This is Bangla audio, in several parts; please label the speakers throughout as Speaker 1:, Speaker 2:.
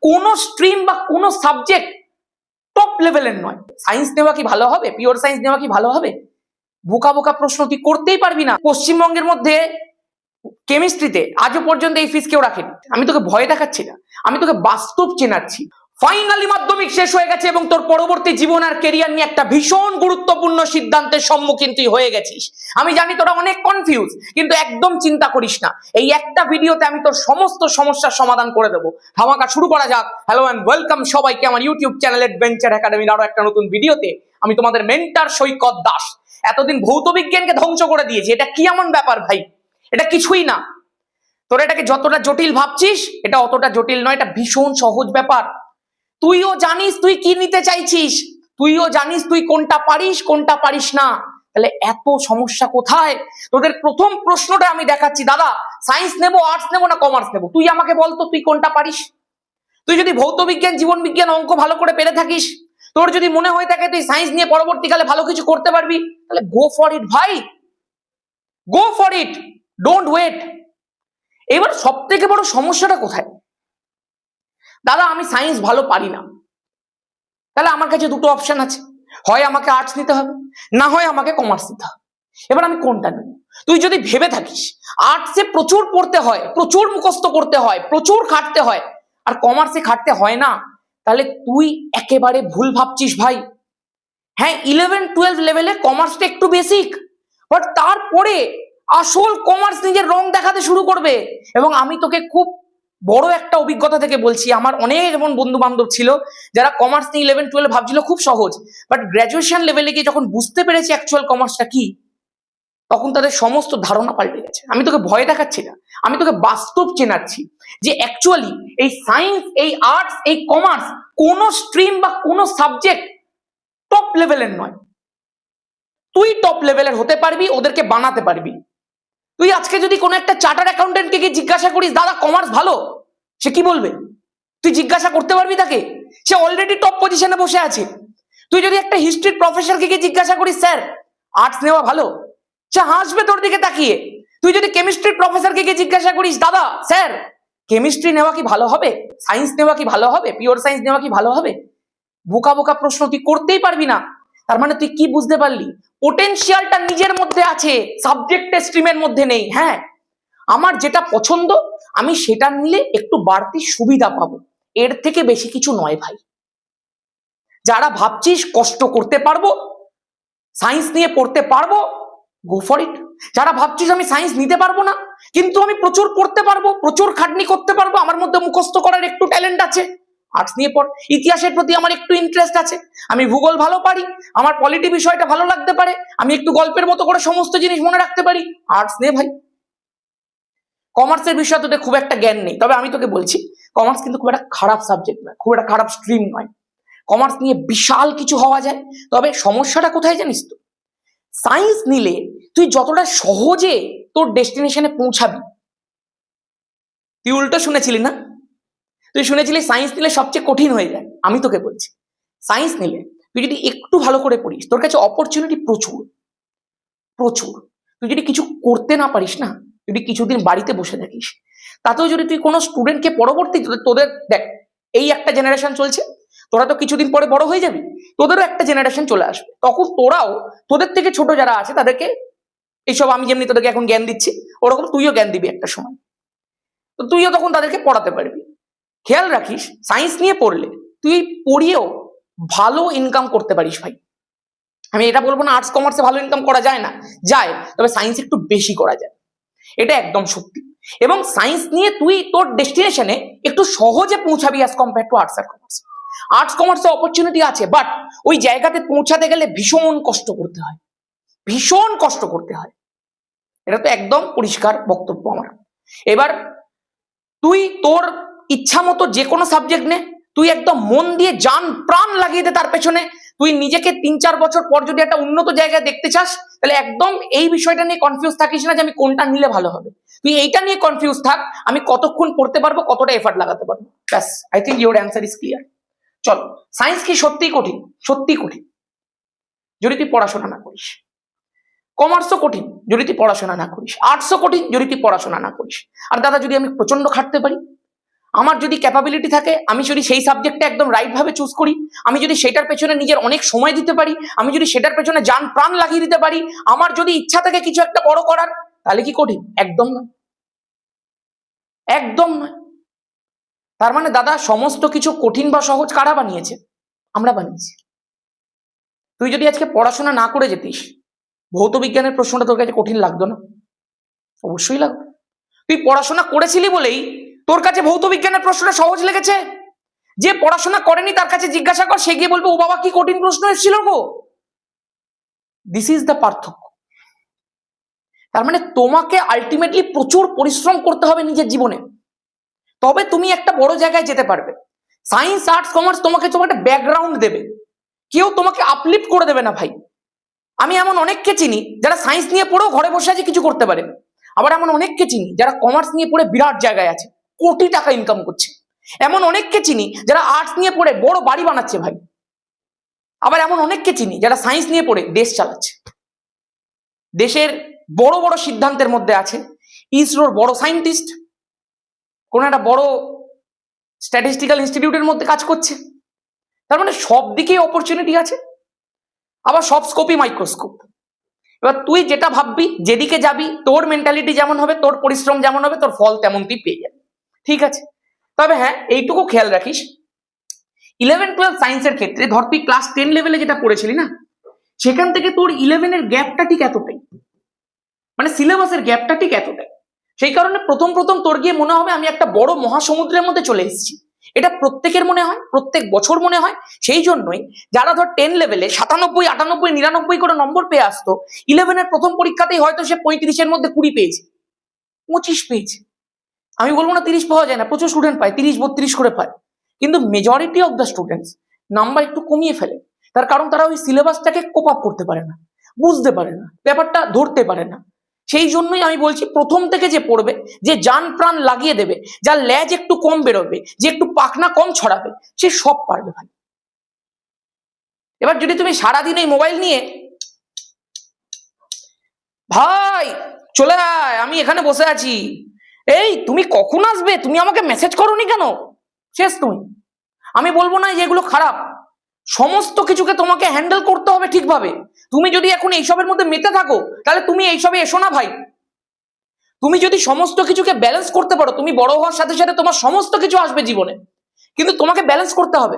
Speaker 1: কোনো স্ট্রিম বা কোনো সাবজেক্ট টপ লেভেলের নয়। সায়েন্স নেওয়া কি ভালো হবে? পিওর সায়েন্স নেওয়া কি ভালো হবে? বোকা বোকা প্রশ্ন তুই করতেই পারবি না। পশ্চিমবঙ্গের মধ্যে কেমিস্ট্রিতে আজও পর্যন্ত এই ফিস কেউ রাখেনি। আমি তোকে ভয় দেখাচ্ছি না, আমি তোকে বাস্তব চেনাচ্ছি। ফাইনালি মাধ্যমিক শেষ হয়ে গেছে এবং তোর পরবর্তী জীবন আর কেরিয়ার নিয়ে একটা ভীষণ গুরুত্বপূর্ণ সিদ্ধান্তের সম্মুখীন তুই হয়ে গেছিস। আমি জানি তোরা অনেক কনফিউজ, কিন্তু একদম চিন্তা করিস না, এই একটা ভিডিওতে আমি তোর সমস্ত সমস্যার সমাধান করে দেবো। ধামাকা শুরু করা যাক। হ্যালো এন্ড ওয়েলকাম সবাইকে আমার ইউটিউব চ্যানেল অ্যাডভেঞ্চার একাডেমির আরো একটা নতুন ভিডিওতে। আমি তোমাদের মেন্টর সৈকত দাস। এতদিন ভৌত বিজ্ঞানকে ধ্বংস করে দিয়েছি, এটা কি এমন ব্যাপার ভাই? এটা কিছুই না। তোরা এটাকে যতটা জটিল ভাবছিস, এটা অতটা জটিল নয়, এটা ভীষণ সহজ ব্যাপার। তুইও জানিস তুই কি নিতে চাইছিস, তুইও জানিস তুই কোনটা পারিস কোনটা পারিস না, তাহলে এত সমস্যা কোথায়? তোদের প্রথম প্রশ্নটা আমি দেখাচ্ছি, দাদা সায়েন্স নেব, আর্টস নেব না কমার্স নেব? তুই আমাকে বলতো তুই কোনটা পারিস। তুই যদি ভৌত বিজ্ঞান, জীবন বিজ্ঞান, অঙ্ক ভালো করে পেরে থাকিস, তোর যদি মনে হয়ে থাকে তুই সায়েন্স নিয়ে পরবর্তীকালে ভালো কিছু করতে পারবি, তাহলে গো ফর ইট ভাই, go for it, don't wait. এবার সব থেকে বড় সমস্যাটা কোথায়? দাদা আমি সায়েন্স ভালো পারি না, তাহলে আমার কাছে দুটো অপশন আছে, হয় আমাকে আর্টস নিতে হবে, না হয় আমাকে কমার্স নিতে হবে। এবার আমি কোনটা নেব? তুই যদি ভেবে থাকিস আর্টসে প্রচুর পড়তে হয়, প্রচুর মুখস্থ করতে হয়, প্রচুর খাটতে হয়, আর কমার্সে খাটতে হয় না, তাহলে তুই একেবারে ভুল ভাবছিস ভাই। হ্যাঁ 11-12 লেভেলে কমার্সটা একটু বেসিক, বাট তারপরে আসল কমার্স নিজের রং দেখাতে শুরু করবে। এবং আমি তোকে খুব বড় একটা অভিজ্ঞতা থেকে বলছি, আমার অনেক এমন বন্ধু বান্ধব ছিল যারা কমার্স নিয়ে 11-12 ভাবছিল খুব সহজ, বাট গ্র্যাজুয়েশন লেভেলে গিয়ে যখন বুঝতে পেরেছে অ্যাকচুয়াল কমার্সটা কি, তখন তাদের সমস্ত ধারণা পাল্টে গেছে। আমি তোকে ভয় দেখাচ্ছি না, আমি তোকে বাস্তব চেনাচ্ছি যে অ্যাকচুয়ালি এই সায়েন্স, এই আর্টস, এই কমার্স কোন স্ট্রিম বা কোন সাবজেক্ট টপ লেভেলের নয়। তুই টপ লেভেলের হতে পারবি, ওদেরকে বানাতে পারবি। তুই আজকে যদি কোনো একটা চার্টার্ড অ্যাকাউন্টেন্টকে গিয়ে জিজ্ঞাসা করিস দাদা কমার্স ভালো, সে কি বলবে? তুই জিজ্ঞাসা করতে পারবি তাকে? সে অলরেডি টপ পজিশনে বসে আছে। তুই যদি একটা হিস্ট্রির প্রফেসরকে গিয়ে জিজ্ঞাসা করিস স্যার আর্টস নেওয়া ভালো, সে হাসবে তোর দিকে তাকিয়ে। তুই যদি কেমিস্ট্রির প্রফেসরকে গিয়ে জিজ্ঞাসা করিস দাদা স্যার কেমিস্ট্রি নেওয়া কি ভালো হবে, সায়েন্স নেওয়া কি ভালো হবে, পিওর সায়েন্স নেওয়া কি ভালো হবে? বোকা বোকা প্রশ্ন তুই করতেই পারবি না। তার মানে তুই কি বুঝতে পারলি? পোটেনশিয়ালটা নিজের মধ্যে আছে, সাবজেক্টের স্ট্রিমের মধ্যে নেই। হ্যাঁ আমার যেটা পছন্দ আমি সেটা নিলে একটু বাড়তি সুবিধা পাবো, এর থেকে বেশি কিছু নয় ভাই। যারা ভাবছিস কষ্ট করতে পারবো, সায়েন্স নিয়ে পড়তে পারবো, গো ফর ইট। যারা ভাবছিস আমি সায়েন্স নিতে পারবো না কিন্তু আমি প্রচুর পড়তে পারবো, প্রচুর খাটনি করতে পারবো, আমার মধ্যে মুখস্থ করার একটু ট্যালেন্ট আছে, আর্টস নিয়ে পড়। ইতিহাসের প্রতি আমার একটু ইন্টারেস্ট আছে, আমি ভূগোল ভালো পারি, আমার পলিটি বিষয়টা ভালো লাগতে পারে, আমি একটু গল্পের মতো করে সমস্ত জিনিস মনে রাখতে পারি, আর্টস নে ভাই। কমার্সের বিষয়ে তোদের খুব একটা জ্ঞান নেই, তবে আমি তোকে বলছি কমার্স কিন্তু খুব একটা খারাপ সাবজেক্ট নয়, খুব একটা খারাপ স্ট্রিম নয়। কমার্স নিয়ে বিশাল কিছু হওয়া যায়, তবে সমস্যাটা কোথায় জানিস তো? সায়েন্স নিলে তুই যতটা সহজে তোর ডেস্টিনেশনে পৌঁছাবি, তুই উল্টো শুনেছিলি না? তুই শুনেছিলি সায়েন্স নিলে সবচেয়ে কঠিন হয়ে যায়। আমি তোকে বলছি সায়েন্স নিলে তুই যদি একটু ভালো করে পড়িস, তোর কাছে অপরচুনিটি প্রচুর প্রচুর। তুই যদি কিছু করতে না পারিস না, যদি কিছুদিন বাড়িতে বসে থাকিস, তাতেও যদি তুই কোনো স্টুডেন্টকে পরবর্তী তোদের দেখ এই একটা জেনারেশন চলছে, তোরা তো কিছুদিন পরে বড় হয়ে যাবি, তোদেরও একটা জেনারেশন চলে আসবে, তখন তোরাও তোদের থেকে ছোট যারা আছে তাদেরকে এইসব আমি যেমনি তোদেরকে এখন জ্ঞান দিচ্ছি ওরকম তুইও জ্ঞান দিবি একটা সময়, তো তুইও তখন তাদেরকে পড়াতে পারবি। খেয়াল রাখিস সায়েন্স নিয়ে পড়লে তুই পড়িয়েও ভালো ইনকাম করতে পারিস ভাই। আমি এটা বলবো না আর্টস কমার্সে ভালো ইনকাম করা যায় না, যায়, তবে সায়েন্স একটু বেশি করা যায়, এটা একদম সত্যি। এবং সায়েন্স নিয়ে তুই তোর ডেস্টিনেশনে একটু সহজে পৌঁছাবি অ্যাজ কম্পেয়ার টু আর্টস আর কমার্স। আর্টস কমার্সে অপরচুনিটি আছে, বাট ওই জায়গাতে পৌঁছাতে গেলে ভীষণ কষ্ট করতে হয়, ভীষণ কষ্ট করতে হয়, এটা তো একদম পরিষ্কার বক্তব্য আমার। এবার তুই তোর ইচ্ছা মতো যে কোনো সাবজেক্ট নে, তুই একদম মন দিয়ে জান প্রাণ লাগিয়ে দে তার পেছনে। তুই নিজেকে 3-4 বছর পর যদি একটা উন্নত জায়গায় দেখতে চাস, তাহলে একদম এই বিষয়টা নিয়ে কনফিউজ থাকিস না যে আমি কোনটা নিলে ভালো হবে। তুই এইটা নিয়ে কনফিউজ থাক আমি কতক্ষণ পড়তে পারবো, কতটা এফর্ট লাগাতে পারবো, ব্যাস। I think your answer is clear. চল, সায়েন্স কি সত্যিই কঠিন? সত্যিই কঠিন যদি তুই পড়াশোনা না করিস। কমার্সও কঠিন যদি তুই পড়াশোনা না করিস, আর্টসও কঠিন যদি তুই পড়াশোনা না করিস। আর দাদা যদি আমি প্রচন্ড খাটতে পারি, আমার যদি ক্যাপাবিলিটি থাকে, আমি যদি সেই সাবজেক্টটা একদম রাইট ভাবে চুজ করি, আমি যদি সেটার পেছনে নিজের অনেক সময় দিতে পারি, আমি যদি সেটার পেছনে জান প্রাণ লাগিয়ে দিতে পারি, আমার যদি ইচ্ছা থাকে কিছু একটা বড় করার, তাহলে কি কঠিন? একদম নয়, একদম নয়। তার মানে দাদা, সমস্ত কিছু কঠিন বা সহজ কারা বানিয়েছে? আমরা বানিয়েছি। তুই যদি আজকে পড়াশোনা না করে যেতিস, ভৌত বিজ্ঞানের প্রশ্নটা তোর কাছে কঠিন লাগতো না? অবশ্যই লাগতো। তুই পড়াশোনা করেছিলি বলেই তোর কাছে ভৌত বিজ্ঞানের প্রশ্নটা সহজ লেগেছে। যে পড়াশোনা করেনি তার কাছে জিজ্ঞাসা কর, সে গিয়ে বলবে ও বাবা কি কঠিন প্রশ্ন এসেছিল গো। দিস ইজ দ্য পার্থক্য। তার মানে তোমাকে আলটিমেটলি প্রচুর পরিশ্রম করতে হবে নিজের জীবনে, তবে তুমি একটা বড় জায়গায় যেতে পারবে। সায়েন্স, আর্টস, কমার্স তোমাকে একটা ব্যাকগ্রাউন্ড দেবে, কেউ তোমাকে আপলিফট করে দেবে না ভাই। আমি এমন অনেককে চিনি যারা সায়েন্স নিয়ে পড়েও ঘরে বসে আছে, কিছু করতে পারে। আবার এমন অনেককে চিনি যারা কমার্স নিয়ে পড়ে বিরাট জায়গায় আছে, কোটি টাকা ইনকাম করছে। এমন অনেককে চিনি যারা আর্টস নিয়ে পড়ে বড় বাড়ি বানাচ্ছে ভাই। আবার এমন অনেককে চিনি যারা সায়েন্স নিয়ে পড়ে দেশ চালাচ্ছে, দেশের বড় বড় সিদ্ধান্তের মধ্যে আছে, ইসরোর বড় সায়েন্টিস্ট, কোন একটা বড় স্ট্যাটিস্টিক্যাল ইনস্টিটিউটের মধ্যে কাজ করছে। তার মানে সব দিকেই অপরচুনিটি আছে, আবার সব স্কোপই মাইক্রোস্কোপ। এবার তুই যেটা ভাববি, যেদিকে যাবি, তোর মেন্টালিটি যেমন হবে, তোর পরিশ্রম যেমন হবে, তোর ফল তেমন তুই পেয়ে যাবি। ঠিক আছে, তবে হ্যাঁ এইটুকু খেয়াল রাখিস, 11-12 সায়েন্সের ক্ষেত্রে ধর তুই ক্লাস 10 লেভেলে যেটা পড়েছিলি না, সেখান থেকে তোর 11-এর গ্যাপটা ঠিক এতটাই, মানে সিলেবাসের গ্যাপটা ঠিক এতটাই। সেই কারণে প্রথম প্রথম তোর গিয়ে মনে হবে আমি একটা বড় মহাসমুদ্রের মধ্যে চলে এসেছি। এটা প্রত্যেকের মনে হয়, প্রত্যেক বছর মনে হয়। সেই জন্যই যারা ধর 10 লেভেলে 97, 98, 99 করে নম্বর পেয়ে আসতো, 11-এর প্রথম পরীক্ষাতেই হয়তো সে 35-এর মধ্যে 20 পেয়েছে, 25 পেয়েছে। আমি বলবো না 30 পাওয়া যায় না, প্রচুর স্টুডেন্ট পায় 30-32 করে পায়, কিন্তু majority of the students number একটু কমিয়ে ফেলে। তার কারণ তারা ওই সিলেবাসটাকে কোপ আপ করতে পারে না, বুঝতে পারে না, ব্যাপারটা ধরতে পারে না। সেই জন্যই আমি বলছি, প্রথম থেকে যে পড়বে, যে জান প্রাণ লাগিয়ে দেবে, যার ল্যাজ একটু কম বেরোবে, যে একটু পাখনা কম ছড়াবে, সে সব পারবে ভাই। এবার যদি তুমি সারাদিন এই মোবাইল নিয়ে, ভাই চলে আয় আমি এখানে বসে আছি, এই তুমি কখন আসবে, তুমি আমাকে মেসেজ করোনি কেন, শেষ তুমি। আমি বলবো না যে এগুলো খারাপ, সমস্ত কিছুকে তোমাকে হ্যান্ডেল করতে হবে ঠিকভাবে। তুমি যদি এখন এইসবের মধ্যে মেতে থাকো, তাহলে তুমি এইসবে এসো না ভাই। তুমি যদি সমস্ত কিছুকে ব্যালেন্স করতে পারো, তুমি বড় হওয়ার সাথে সাথে তোমার সমস্ত কিছু আসবে জীবনে, কিন্তু তোমাকে ব্যালেন্স করতে হবে।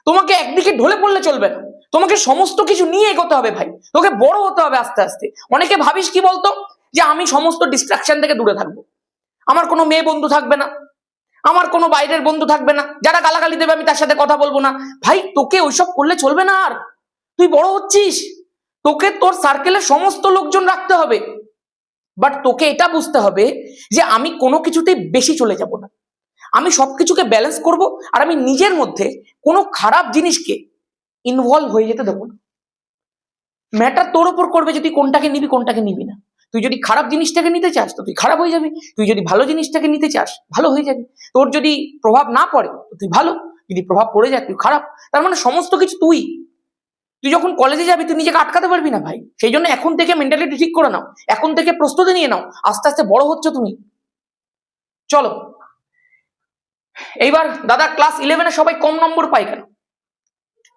Speaker 1: তোমাকে একদিকে ঢলে পড়লে চলবে না, তোমাকে সমস্ত কিছু নিয়ে এগোতে হবে ভাই। তোকে বড় হতে হবে আস্তে আস্তে। অনেকে ভাবিস কি বলতো, যে আমি সমস্ত ডিস্ট্রাকশন থেকে দূরে থাকবো, আমার কোনো মেয়ে বন্ধু থাকবে না, আমার কোনো বাইরের বন্ধু থাকবে না, যারা গালাগালি দেবে আমি তার সাথে কথা বলবো না। ভাই তোকে ওইসব করলে চলবে না। আর তুই বড় হচ্ছিস, তোকে তোর সার্কেলের সমস্ত লোকজন রাখতে হবে, বাট তোকে এটা বুঝতে হবে যে আমি কোনো কিছুতেই বেশি চলে যাব না, আমি সবকিছুকে ব্যালেন্স করব, আর আমি নিজের মধ্যে কোনো খারাপ জিনিসকে ইনভলভ হয়ে যেতে দেবো না। ম্যাটার তোর উপর করবে যে তুই কোনটাকে নিবি কোনটাকে নিবি না। তুই যদি খারাপ জিনিসটাকে নিতে চাস তো তুই খারাপ হয়ে যাবি, তুই যদি ভালো জিনিসটাকে নিতে চাস ভালো হয়ে যাবি। তোর যদি প্রভাব না পড়ে তো তুই ভালো, যদি প্রভাব পড়ে যায় তুই খারাপ। তার মানে সমস্ত কিছু তুই যখন কলেজে যাবি তুই নিজেকে আটকাতে পারবি না ভাই। সেই জন্য এখন থেকে মেন্টালিটি ঠিক করে নাও, এখন থেকে প্রস্তুতি নিয়ে নাও, আস্তে আস্তে বড় হচ্ছে তুমি। চলো এইবার দাদা, ক্লাস 11-এ সবাই কম নম্বর পায় কেন?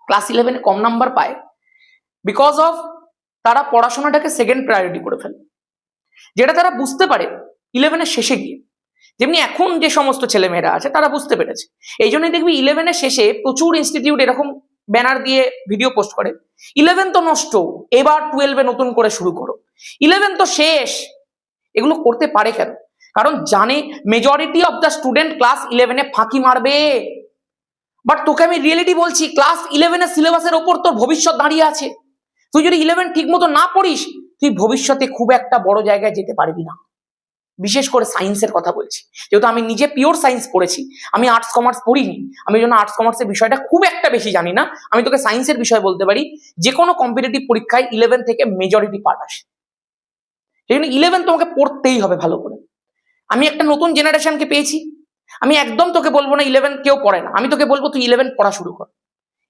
Speaker 1: ক্লাস 11-এ কম নাম্বার পায় বিকজ অফ তারা পড়াশোনাটাকে সেকেন্ড প্রায়োরিটি করে ফেলে, যেটা তারা বুঝতে পারে 11-এর শেষে গিয়ে। যেমনি এখন যে সমস্ত ছেলেমেয়েরা আছে তারা বুঝতে পেরেছে। এই জন্যই দেখবি 11-এর শেষে প্রচুর ইনস্টিটিউট এরকম ব্যানার দিয়ে ভিডিও পোস্ট করে, 11 তো নষ্ট, এবার 12-এ নতুন করে শুরু করো, 11 তো শেষ। এগুলো করতে পারে কেন? কারণ জানে majority of the student class 11-এ ফাঁকি মারবে। বাট তোকে আমি রিয়েলিটি বলছি, ক্লাস 11-এর সিলেবাসের ওপর তোর ভবিষ্যৎ দাঁড়িয়ে আছে। তুই যদি 11 ঠিক মতো না পড়িস, তুই ভবিষ্যতে খুব একটা বড় জায়গায় যেতে পারবি না। বিশেষ করে সায়েন্সের কথা বলছি, যেহেতু আমি নিজে পিওর সায়েন্স পড়েছি, আমি আর্টস কমার্স পড়িনি, আমি জন্য আর্টস কমার্সের বিষয়টা খুব একটা বেশি জানি না। আমি তোকে সায়েন্সের বিষয় বলতে পারি, যে কোনো কম্পিটিটিভ পরীক্ষায় 11 থেকে মেজরিটি পার্ট আসে। সেই জন্য 11 তোমাকে পড়তেই হবে ভালো করে। আমি একটা নতুন জেনারেশনকে পেয়েছি, আমি একদম তোকে বলবো না 11 কেউ পড়ে না, আমি তোকে বলবো তুই 11 পড়া শুরু কর।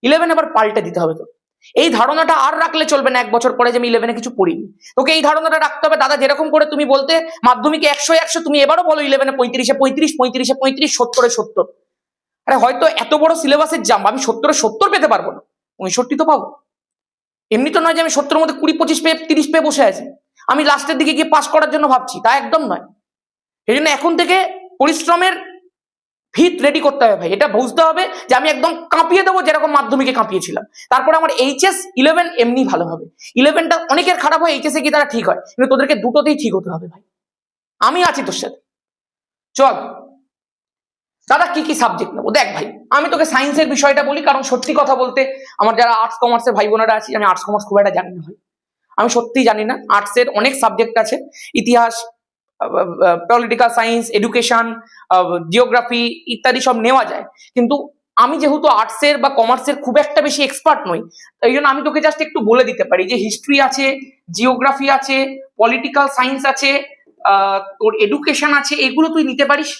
Speaker 1: 11 আবার পাল্টে দিতে হবে তোকে। এই ধারণাটা আর রাখলে চলবে না 1 বছর পরে যে আমি 11-এ কিছু পড়িনি। তোকে এই ধারণাটা রাখতে হবে দাদা, যেরকম করে তুমি বলতে মাধ্যমিকে 100-100, তুমি এবারও বলো 11-এ 35-এ 35, 35-এ 35, 70-এ 70। আরে হয়তো এত বড় সিলেবাসের জাম্প, আমি 70-এ 70 পেতে পারবো না, 65 তো পাবো। এমনি তো নয় যে আমি 70-এর মধ্যে 20-25 পেয়ে 30 পেয়ে বসে আছি, আমি লাস্টের দিকে গিয়ে পাস করার জন্য ভাবছি, তা একদম নয়। সেই জন্য এখন থেকে পরিশ্রমের ভিত রেডি করতে হবে ভাই। এটা বুঝতে হবে যে আমি একদম কাঁপিয়ে দেবো যেরকম মাধ্যমিকে কাঁপিয়েছিলাম, তারপরে আমার HS 11 এমনি ভালো হবে। 11টা অনেকের খারাপ হয়, HS-এ গিয়ে তারা ঠিক হয়, কিন্তু তোদেরকে দুটোতেই ঠিক হতে হবে ভাই। আমি আছি তোর সাথে, চল। দাদা কি কি সাবজেক্ট নেবো? দেখ ভাই, আমি তোকে সায়েন্সের বিষয়টা বলি, কারণ সত্যি কথা বলতে আমার যারা আর্টস কমার্সের ভাই বোনেরা আছে, আমি আর্টস কমার্স খুব একটা জানি না ভাই, আমি সত্যিই জানি না। আর্টসের অনেক সাবজেক্ট আছে, ইতিহাস, পলিটিক্যাল সায়েন্স, এডুকেশন, জিওগ্রাফি ইত্যাদি সব নেওয়া যায়, কিন্তু আমি যেহেতু আর্টসের বা কমার্সের খুব একটা বেশি এক্সপার্ট নই, তাই জন্য আমি তোকে জাস্ট একটু বলে দিতে পারি যে হিস্ট্রি আছে, জিওগ্রাফি আছে, পলিটিক্যাল সায়েন্স আছে, তোর এডুকেশন আছে, এগুলো তুই নিতে পারিস।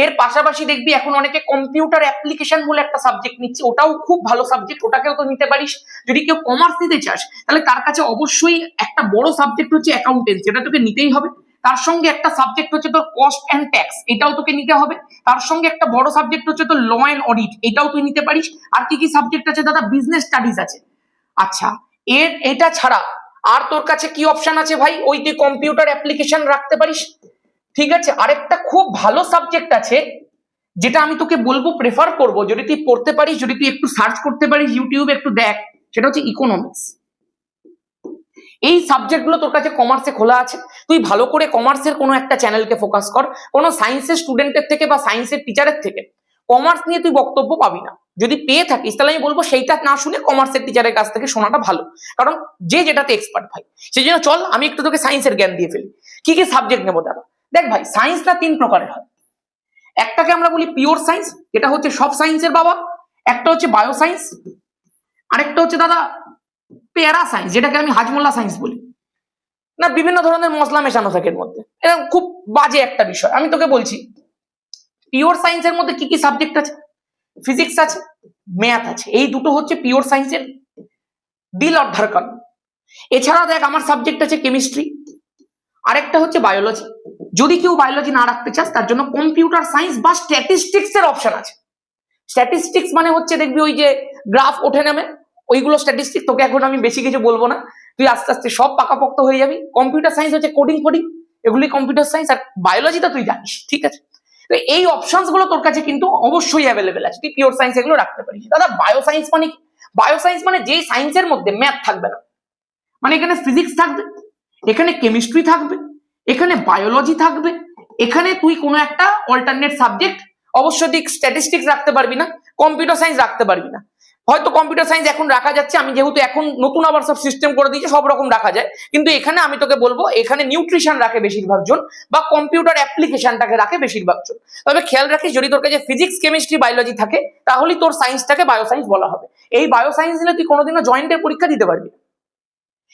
Speaker 1: এর পাশাপাশি দেখবি এখন অনেকে কম্পিউটার অ্যাপ্লিকেশন বলে একটা সাবজেক্ট নিচ্ছে, ওটাও খুব ভালো সাবজেক্ট, ওটাকেও তো নিতে পারিস। যদি কেউ কমার্স নিতে চাস তাহলে তার কাছে অবশ্যই একটা বড় সাবজেক্ট হচ্ছে অ্যাকাউন্টেন্সি, এটা তোকে নিতেই হবে। তার সঙ্গে একটা সাবজেক্ট হচ্ছে তোর কস্ট অ্যান্ড ট্যাক্স, এটাও তোকে নিতে হবে। তার সঙ্গে একটা বড় সাবজেক্ট হচ্ছে তোর ল অ্যান্ড অডিট, এটাও তুই নিতে পারিস। আর কি কি সাবজেক্ট আছে দাদা? বিজনেস স্টাডিজ আছে। আচ্ছা, এটা ছাড়া আর তোর কাছে কি অপশন আছে ভাই? ওই তুই কম্পিউটার অ্যাপ্লিকেশন রাখতে পারিস, ঠিক আছে। আরেকটা খুব ভালো সাবজেক্ট আছে যেটা আমি তোকে বলবো, প্রেফার করবো, যদি তুই পড়তে পারিস, যদি তুই একটু সার্চ করতে পারিস, ইউটিউবে একটু দেখ, সেটা হচ্ছে ইকোনমিক্স। এই সাবজেক্টগুলো তোর কাছে কমার্সে খোলা আছে, তুই ভালো করে কমার্সের কোনো একটা চ্যানেলকে ফোকাস কর। কোনো সায়েন্সের স্টুডেন্টের থেকে বা সায়েন্সের টিচারের থেকে কমার্স নিয়ে তুই বক্তব্য পাবি না। যদি পেয়ে থাকিস তাহলে আমি বলবো সেইটা না শুনে কমার্সের টিচারের কাছ থেকে শোনাটা ভালো, কারণ যে যেটাতে এক্সপার্ট ভাই। সেই জন্য চল আমি একটু তোকে সায়েন্সের জ্ঞান দিয়ে ফেলি। কি কি সাবজেক্ট নেবো দাদা? দেখ ভাই, সায়েন্সটা 3 প্রকারের হয়। একটাকে আমরা বলি পিওর সায়েন্স, এটা হচ্ছে সব সায়েন্সের বাবা। একটা হচ্ছে বায়ো সায়েন্স, আরেকটা হচ্ছে দাদা প্যারা সায়েন্স, যেটাকে আমি হাজমোল্লা সায়েন্স বলি। না, বিভিন্ন ধরনের মশলা মেশানো থাকে এর মধ্যে, এটা খুব বাজে একটা বিষয়। আমি তোকে বলছি পিওর সায়েন্সের মধ্যে কি কি সাবজেক্ট আছে। ফিজিক্স আছে, ম্যাথ আছে, এই দুটো হচ্ছে পিওর সায়েন্সের দিল আর ধড়কন। এছাড়া দেখ আমার সাবজেক্ট আছে কেমিস্ট্রি, আরেকটা হচ্ছে বায়োলজি। যদি কেউ বায়োলজি না রাখতে চাস তার জন্য কম্পিউটার সায়েন্স বা স্ট্যাটিস্টিক্স এর অপশন আছে। স্ট্যাটিস্টিক্স মানে হচ্ছে দেখবি ওই যে গ্রাফ ওঠে নামে, ওইগুলো স্ট্যাটিস্টিক্স। তোকে এখন আমি বেশি কিছু বলবো না, তুই আস্তে আস্তে সব পাকাপোক্ত হয়ে যাবি। কম্পিউটার সায়েন্স হচ্ছে কোডিং ফোডিং, এগুলি কম্পিউটার সায়েন্স। আর বায়োলজি তো তুই জানিস, ঠিক আছে। তো এই অপশনস গুলো তোর কাছে কিন্তু অবশ্যই অ্যাভেলেবেল আছে, তুই পিওর সায়েন্স এগুলো রাখতে পারিস। দাদা বায়ো সায়েন্স মানে কি? বায়ো সায়েন্স মানে যেই সায়েন্সের মধ্যে ম্যাথ থাকবে না, মানে এখানে ফিজিক্স থাকবে, এখানে কেমিস্ট্রি থাকবে, এখানে বায়োলজি থাকবে, এখানে তুই কোনো একটা অল্টারনেট সাবজেক্ট, অবশ্যই তুই স্ট্যাটিস্টিক্স রাখতে পারবি না, কম্পিউটার সায়েন্স রাখতে পারবি না। হয়তো কম্পিউটার সায়েন্স এখন রাখা যাচ্ছে, আমি যেহেতু এখন নতুন আবার সব সিস্টেম করে দিয়েছে, সব রকম রাখা যায়, কিন্তু এখানে আমি তোকে বলবো এখানে নিউট্রিশন রাখে বেশিরভাগ জন, বা কম্পিউটার অ্যাপ্লিকেশনটাকে রাখে বেশিরভাগ জন। তবে খেয়াল রাখিস, যদি তোর কাছে ফিজিক্স কেমিস্ট্রি বায়োলজি থাকে তাহলেই তোর সায়েন্সটাকে বায়ো সায়েন্স বলা হবে। এই বায়ো সায়েন্স নিলে তুই কোনোদিনও জয়েন্টের পরীক্ষা দিতে পারবি না।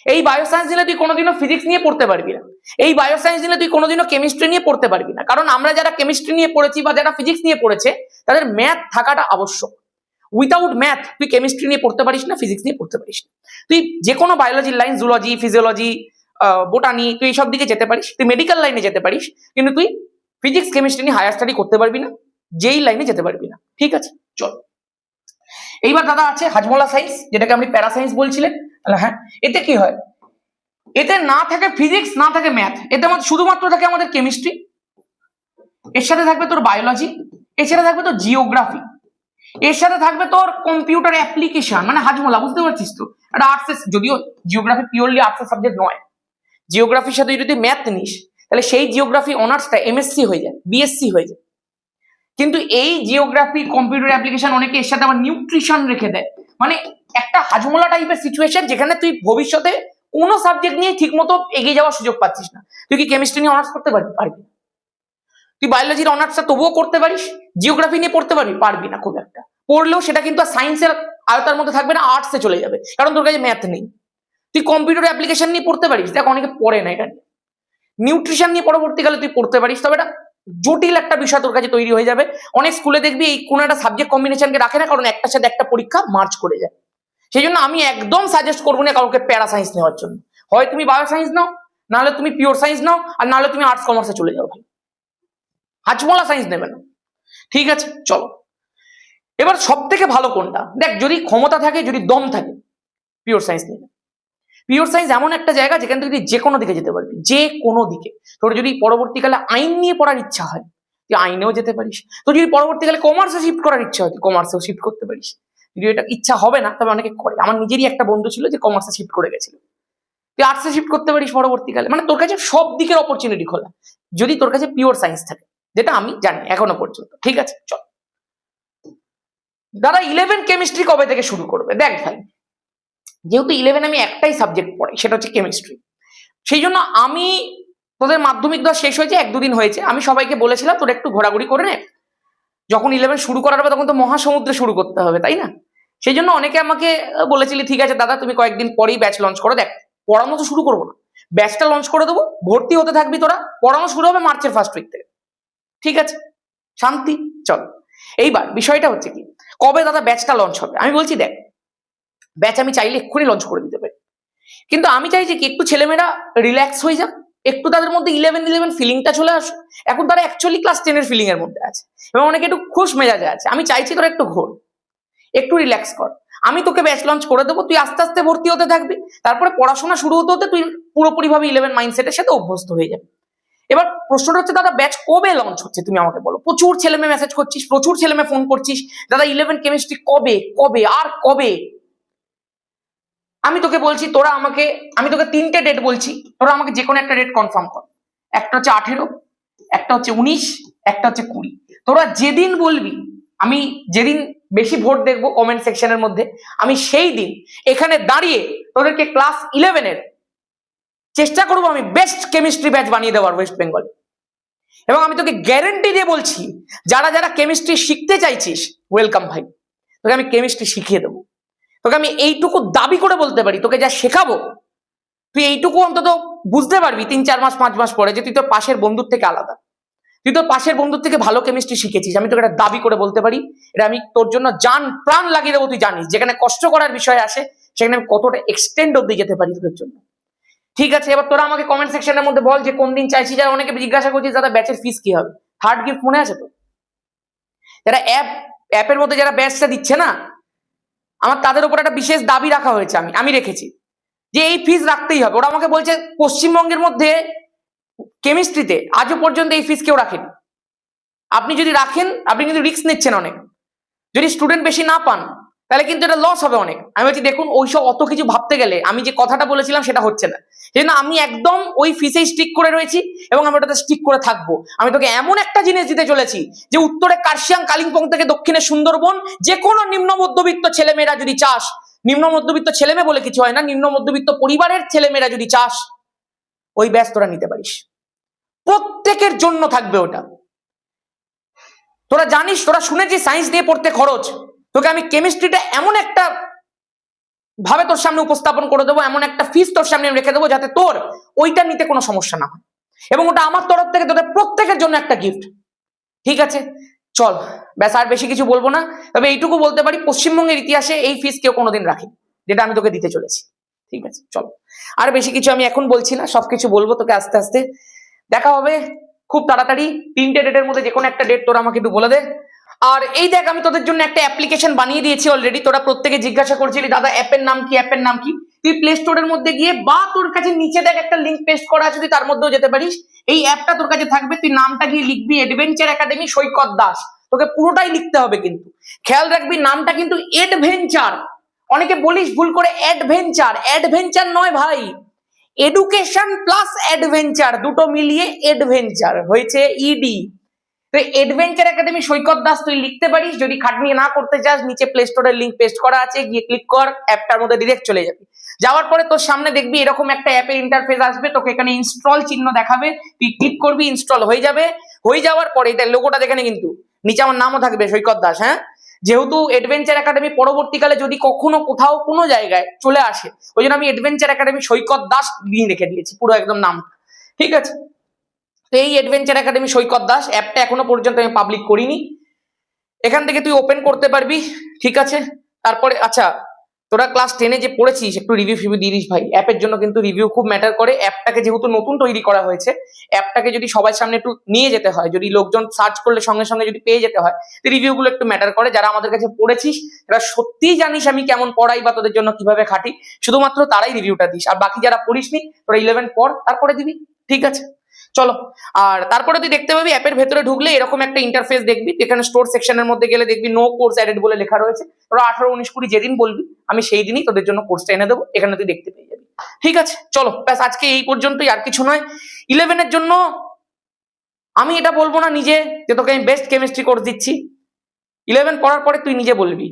Speaker 1: এই বায়ো সায়েন্স নিলে তুই কোনোদিনও ফিজিক্স নিয়ে পড়তে পারবি না। এই বায়ো সায়েন্স নিলে তুই কোনোদিনও কেমিস্ট্রি নিয়ে পড়তে পারবি না, কারণ আমরা যারা কেমিস্ট্রি নিয়ে পড়েছি বা যারা ফিজিক্স নিয়ে পড়েছে তাদের ম্যাথ থাকাটা আবশ্যক। উইদাউট ম্যাথ তুই কেমিস্ট্রি নিয়ে পড়তে পারিস না, ফিজিক্স নিয়ে পড়তে পারিস না। তুই যে কোনো বায়োলজির লাইন, জুলজি, ফিজিওলজি, বোটানি, তুই এইসব দিকে যেতে পারিস, তুই মেডিকেল লাইনে যেতে পারিস, কিন্তু তুই ফিজিক্স কেমিস্ট্রি নিয়ে হায়ার স্টাডি করতে পারবি না, যেই লাইনে যেতে পারবি না, ঠিক আছে। চল এইবার দাদা আছে হাজমোলা সায়েন্স, যেটাকে আমি প্যারা সায়েন্স বলছিলেন। হ্যাঁ, এতে কি হয়? এতে না থাকে ফিজিক্স, না থাকে ম্যাথ, এতে আমাদের শুধুমাত্র থাকে আমাদের কেমিস্ট্রি, এর সাথে থাকবে তোর বায়োলজি, এর সাথে থাকবে তোর জিওগ্রাফি, এর সাথে থাকবে তোর কম্পিউটার অ্যাপ্লিকেশন, মানে হাজমোলা, বুঝতে পারছিস তো। একটা আর্টস, যদিও জিওগ্রাফি পিওরলি আর্টসের সাবজেক্ট নয়, জিওগ্রাফির সাথে যদি ম্যাথ নিস তাহলে সেই জিওগ্রাফি অনার্সটা এমএসসি হয়ে যায়, বিএসসি হয়ে যায়। কিন্তু এই জিওগ্রাফি, কম্পিউটার অ্যাপ্লিকেশন অনেকে এর সাথে আবার নিউট্রিশন রেখে দেয়, মানে একটা হাজমোলা টাইপের সিচুয়েশন, যেখানে তুই ভবিষ্যতে কোনো সাবজেক্ট নিয়ে ঠিক মতো এগিয়ে যাওয়ার সুযোগ পাচ্ছিস না। তুই কি কেমিস্ট্রি নিয়ে অনার্স করতে পারবি? তুই বায়োলজির অনার্সটা তবুও করতে পারিস, জিওগ্রাফি নিয়ে পড়তে পারবি না খুব একটা। পড়লেও সেটা কিন্তু সায়েন্সের আয়তার মধ্যে থাকবে না, আর্টসে চলে যাবে, কারণ তোর কাছে ম্যাথ নেই। তুই কম্পিউটার অ্যাপ্লিকেশন নিয়ে পড়তে পারিস, দেখ অনেকে পড়ে না এটা নিয়ে। নিউট্রিশন নিয়ে পরবর্তীকালে তুই পড়তে পারিস, তবে এটা জটিল একটা বিষয় তোর কাছে তৈরি হয়ে যাবে। অনেক স্কুলে দেখবি এই কোনো একটা সাবজেক্ট কম্বিনেশনকে রাখে না, কারণ একটার সাথে একটা পরীক্ষা মার্চ করে যায়। সেই জন্য আমি একদম সাজেস্ট করবো না কাউকে প্যারা সায়েন্স নেওয়ার জন্য। হয় তুমি বায়ো সায়েন্স নাও, নাহলে তুমি পিওর সায়েন্স নাও, আর নাহলে তুমি আর্টস কমার্সে চলে যাও ভাই, হাজমোলা সায়েন্স নেবে না। ঠিক আছে, চলো এবার সব থেকে ভালো কোনটা দেখ, যদি ক্ষমতা থাকে, যদি দম থাকে, পিওর সায়েন্স নেবে। পিওর সায়েন্স এমন একটা জায়গা যেখান থেকে তুই যে কোনো দিকে যেতে পারবি, যে কোনো দিকে। তোর যদি পরবর্তীকালে আইন নিয়ে পড়ার ইচ্ছা হয়, তুই আইনেও যেতে পারিস। তোর যদি পরবর্তীকালে কমার্সে শিফট করার ইচ্ছা হয়, তুই কমার্সেও শিফট করতে পারিস। যদি এটা ইচ্ছা হবে না, তবে অনেকে করে। আমার নিজেরই একটা বন্ধু ছিল যে কমার্সে শিফট করে গেছিল, তুই আর্টসে শিফট করতে পারিস পরবর্তীকালে। মানে তোর কাছে সব দিকের অপরচুনিটি খোলা, যদি তোর কাছে পিওর সায়েন্স থাকে, যেটা আমি জানি এখনো পর্যন্ত। ঠিক আছে, চল দাদা 11 কেমিস্ট্রি কবে থেকে শুরু করবে? দেখ ভাই, যেহেতু 11 আমি একটাই সাবজেক্ট পড়াই, সেটা হচ্ছে কেমিস্ট্রি। সেই জন্য আমি, তোদের মাধ্যমিক দেওয়া শেষ হয়েছে, 1-2 দিন হয়েছে, আমি সবাইকে বলেছিলাম তোর একটু ঘোরাঘুরি করে নে, যখন 11 শুরু করার হবে তখন তো মহাসমুদ্রে শুরু করতে হবে, তাই না? সেই জন্য অনেকে আমাকে বলেছিলি ঠিক আছে দাদা তুমি কয়েকদিন পরেই ব্যাচ লঞ্চ করো। দেখ, পড়ানো তো শুরু করবো না, ব্যাচটা লঞ্চ করে দেবো, ভর্তি হতে থাকবি তোরা, পড়ানো শুরু হবে মার্চের ফার্স্ট উইক থেকে। ঠিক আছে, শান্তি। চল এইবার বিষয়টা হচ্ছে কি, কবে দাদা ব্যাচটা লঞ্চ হবে? আমি বলছি দেখ, ব্যাচ আমি চাইলে এক্ষুনি লঞ্চ করে দিতে পারি, কিন্তু আমি চাইছি কি একটু ছেলেমেয়েরা রিল্যাক্স হয়ে যাক, একটু তাদের মধ্যে 11-11 ফিলিংটা চলে আসুক। এখন তারা অ্যাকচুয়ালি ক্লাস 10 ফিলিং এর মধ্যে আছে, এবং অনেকে একটু খুশ মেজাজে আছে। আমি চাইছি তোরা একটু ঘোর, একটু রিল্যাক্স কর। আমি তোকে ব্যাচ লঞ্চ করে দেবো, তুই আস্তে আস্তে ভর্তি হতে থাকবি, তারপরে পড়াশোনা শুরু হতে হতে তুই পুরোপুরি ভাবে 11 মাইন্ডসেটের সাথে অভ্যস্ত হয়ে যাবে। এবার প্রশ্নটা হচ্ছে দাদা ব্যাচ কবে লঞ্চ হচ্ছে, তুমি আমাকে বলো। প্রচুর ছেলে মেয়ে মেসেজ করছিস, প্রচুর ছেলে মেয়ে ফোন করছিস, দাদা 11 কেমিস্ট্রি কবে কবে আর কবে? আমি তোকে বলছি, আমি তোকে 3টে ডেট বলছি, তোরা আমাকে যে কোনো একটা ডেট কনফার্ম কর। একটা হচ্ছে 18, একটা হচ্ছে 19, একটা হচ্ছে 20। তোরা যেদিন বলবি, আমি যেদিন বেশি ভোট দেখবো কমেন্ট সেকশনের মধ্যে, আমি সেই দিন এখানে দাঁড়িয়ে তোদেরকে ক্লাস 11 চেষ্টা করবো আমি বেস্ট কেমিস্ট্রি ব্যাচ বানিয়ে দেওয়ার ওয়েস্ট বেঙ্গল। এবং আমি তোকে গ্যারেন্টি দিয়ে বলছি, যারা যারা কেমিস্ট্রি শিখতে চাইছিস, ওয়েলকাম ভাই, তোকে আমি কেমিস্ট্রি শিখিয়ে দেবো। তোকে আমি এইটুকু দাবি করে বলতে পারি, তোকে যা শেখাবো তুই এইটুকু অন্তত বুঝতে পারবি 3-4 মাস 5 মাস পরে, যে তুই তোর পাশের বন্ধুর থেকে আলাদা, তুই তোর পাশের বন্ধুর থেকে ভালো কেমিস্ট্রি শিখেছিস। আমি তোকে এটা দাবি করে বলতে পারি, এটা আমি তোর জন্য জান প্রাণ লাগিয়ে দেবো। তুই জানিস যেখানে কষ্ট করার বিষয় আসে, সেখানে আমি কতটা এক্সটেন্ড অব্দি যেতে পারি তোদের জন্য। ঠিক আছে, এবার তোরা আমাকে কমেন্ট সেকশনের মধ্যে বল যে কোন দিন চাইছিস। যারা অনেকে জিজ্ঞাসা করছিস দাদা ব্যাচের ফিস কি হবে, থার্ড গিফট মনে আছে তো? যারা অ্যাপের মধ্যে যারা ব্যাচটা দিচ্ছে না, আমার তাদের উপর একটা বিশেষ দাবি রাখা হয়েছে, আমি রেখেছি যে এই ফিস রাখতেই হবে। ওরা আমাকে বলছে পশ্চিমবঙ্গের মধ্যে কেমিস্ট্রিতে আজও পর্যন্ত এই ফিস কেউ রাখেনি। আপনি যদি রাখেন, আপনি কিন্তু রিস্ক নিচ্ছেন অনেক। যদি স্টুডেন্ট বেশি না পান, তাহলে কিন্তু এটা লস হবে অনেক। আমি বলছি দেখুন, ওইসব অত কিছু ভাবতে গেলে আমি যে কথাটা বলেছিলাম সেটা হচ্ছে না। সেই জন্য আমি একদম ওই ফিসেই স্টিক করে রয়েছি, এবং আমি ওটাতে স্টিক করে থাকবো। আমি তোকে এমন একটা জিনিস দিতে চলেছি যে উত্তরে কার্শিয়াং কালিম্পং থেকে দক্ষিণে সুন্দরবন, যে কোনো নিম্ন মধ্যবিত্ত ছেলেমেয়েরা যদি চাস, নিম্ন মধ্যবিত্ত ছেলেমেয়ে বলে কিছু হয় না, নিম্ন মধ্যবিত্ত পরিবারের ছেলেমেয়েরা যদি চাস, ওই ব্যাচ তোরা নিতে পারিস। প্রত্যেকের জন্য থাকবে ওটা। তোরা জানিস, তোরা শুনেছিস সায়েন্স নিয়ে পড়তে খরচ, তোকে আমি কেমিস্ট্রিটা এমন একটা ভাবে তোর সামনে উপস্থাপন করে দেবো, এমন একটা ফিস তোর সামনে রেখে দেবো, যাতে তোর ওইটা নিতে কোনো সমস্যা না হয়, এবং ওটা আমার তরফ থেকে তোদের প্রত্যেকের জন্য একটা গিফট। ঠিক আছে, চল ব্যাস, আর বেশি কিছু বলবো না। তবে এইটুকু বলতে পারি, পশ্চিমবঙ্গের ইতিহাসে এই ফিস কেউ কোনোদিন রাখেনি, যেটা আমি তোকে দিতে চলেছি। ঠিক আছে, চল আর বেশি কিছু আমি এখন বলছি না, সবকিছু বলবো তোকে আস্তে আস্তে। দেখা হবে খুব তাড়াতাড়ি, 3টে ডেটের মধ্যে যে কোনো একটা ডেট তোরা আমাকে একটু বলে দে। আর এই দেখ, আমি তোদের জন্য একটা অ্যাপ্লিকেশন বানিয়ে দিয়েছি অলরেডি। তোরা প্রত্যেকে জিজ্ঞাসা করছিলি দাদা অ্যাপের নাম কি, অ্যাপের নাম কি। তুই প্লে স্টোরের মধ্যে গিয়ে, বা তোর কাছে নিচে দেখ একটা লিঙ্ক পেস্ট করা আছে, তুই তার মধ্যেও যেতে পারিস। এই অ্যাপটা তোর কাছে থাকবে, তুই নামটা গিয়ে লিখবি অ্যাডভেঞ্চার একাডেমি সৈকত দাস। তোকে পুরোটাই লিখতে হবে, কিন্তু খেয়াল রাখবি নামটা কিন্তু এডভেঞ্চার। অনেকে বলিস ভুল করে অ্যাডভেঞ্চার, অ্যাডভেঞ্চার নয় ভাই, এডুকেশন প্লাস অ্যাডভেঞ্চার দুটো মিলিয়ে এডভেঞ্চার হয়েছে, ইডি। তো এডভেঞ্চার একাডেমি সৈকত দাস তুই লিখতে পারিস। যদি খাটনি না করতে চাস, নিচে প্লে স্টোরের লিঙ্ক পেস্ট করা আছে, গিয়ে ক্লিক কর, অ্যাপটার মধ্যে ডিরেক্ট চলে যাবি। যাওয়ার পরে তোর সামনে দেখবি এরকম একটা অ্যাপের ইন্টারফেস আসবে, তোকে এখানে ইনস্টল চিহ্ন দেখাবে, তুই ক্লিক করবি, ইনস্টল হয়ে যাবে। হয়ে যাওয়ার পরে এটা লোগোটা দেখে নে, কিন্তু নিচে আমার নামও থাকবে সৈকত দাস। হ্যাঁ, যেহেতু এডভেঞ্চার একাডেমি পরবর্তীকালে যদি কখনো কোথাও কোনো জায়গায় চলে আসে, ওই জন্য আমি এডভেঞ্চার একাডেমি সৈকত দাস নিয়ে রেখে দিয়েছি পুরো একদম নাম। ঠিক আছে, তো এই অ্যাডভেঞ্চার একাডেমি সৈকত দাস অ্যাপটা এখনো পর্যন্ত আমি পাবলিক করিনি, এখান থেকে তুই ওপেন করতে পারবি। ঠিক আছে, তারপরে আচ্ছা তোরা ক্লাস 10-এ যে পড়েছিস একটু রিভিউ ফিভিউ দিয়ে দিস ভাই। অ্যাপের জন্য কিন্তু রিভিউ খুব ম্যাটার করে। অ্যাপটাকে যেহেতু নতুন তৈরি করা হয়েছে, অ্যাপটাকে যদি সবার সামনে একটু নিয়ে যেতে হয়, যদি লোকজন সার্চ করলে সঙ্গে সঙ্গে যদি পেয়ে যেতে হয়, রিভিউ গুলো একটু ম্যাটার করে। যারা আমাদের কাছে পড়েছিস তারা সত্যিই জানিস আমি কেমন পড়াই বা তোদের জন্য কিভাবে খাটি, শুধুমাত্র তারাই রিভিউটা দিস। আর বাকি যারা পড়িসনি তোরা 11 পড়, তারপরে দিবি, ঠিক আছে? চলো। আর তারপরে তুই দেখতে পাবি অ্যাপের ভেতরে ঢুকলে এরকম একটা ইন্টারফেস দেখবি, এখানে স্টোর সেকশনের মধ্যে গেলে দেখবি নো কোর্স অ্যাডেড বলে লেখা রয়েছে। তোরা 18, 19, 20 যেদিন বলবি আমি সেই দিনই তোদের জন্য কোর্সটা এনে দেবো, এখানে তুই দেখতে পেয়ে যাবি, ঠিক আছে? চলো ব্যাস, আজকে এই পর্যন্তই, আর কিছু নয়। 11-এর জন্য আমি এটা বলবো না নিজে যে তোকে আমি বেস্ট কেমিস্ট্রি কোর্স দিচ্ছি। 11 পড়ার পরে তুই নিজে বলবি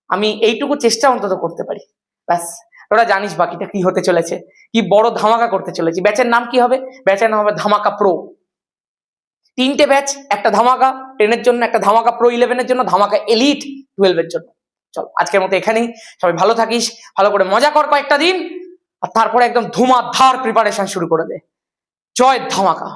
Speaker 1: আমি এইটুকু চেষ্টা অন্তত করতে পারি, ব্যাস। তোরা জানিস বাকিটা কি হতে চলেছে, কি বড় ধামাকা করতে চলেছি। ব্যাচের নাম কি হবে? ব্যাচের নাম হবে ধামাকা প্রো। 3টে ব্যাচ, একটা ধামাকা 10-এর জন্য, একটা ধামাকা প্রো 11-এর জন্য, ধামাকা এলিট 12-এর জন্য। চলো আজকের মতো এখানেই, সবাই ভালো থাকিস, ভালো করে মজা কর কয়েকটা দিন, আর তারপরে একদম ধুমাধার প্রিপারেশন শুরু করে দে। জয় ধামাকা।